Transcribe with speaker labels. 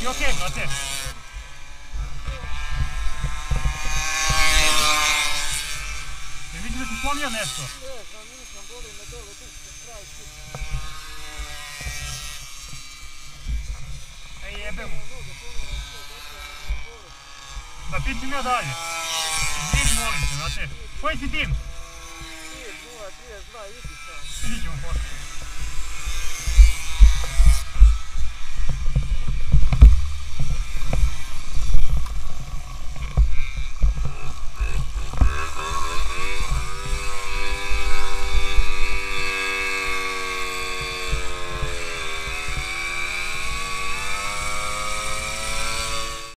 Speaker 1: okej, brate? Vidim da si slomio nešto.
Speaker 2: Ne znam, nisam, boli me dole, duše, kraj kuće.
Speaker 1: Ej, jebemo. Da pićem ja dalje. Izvini, molim te, znate. Koji si tim?
Speaker 2: Tim 032, idi sam.
Speaker 1: Vidit ćemo posle.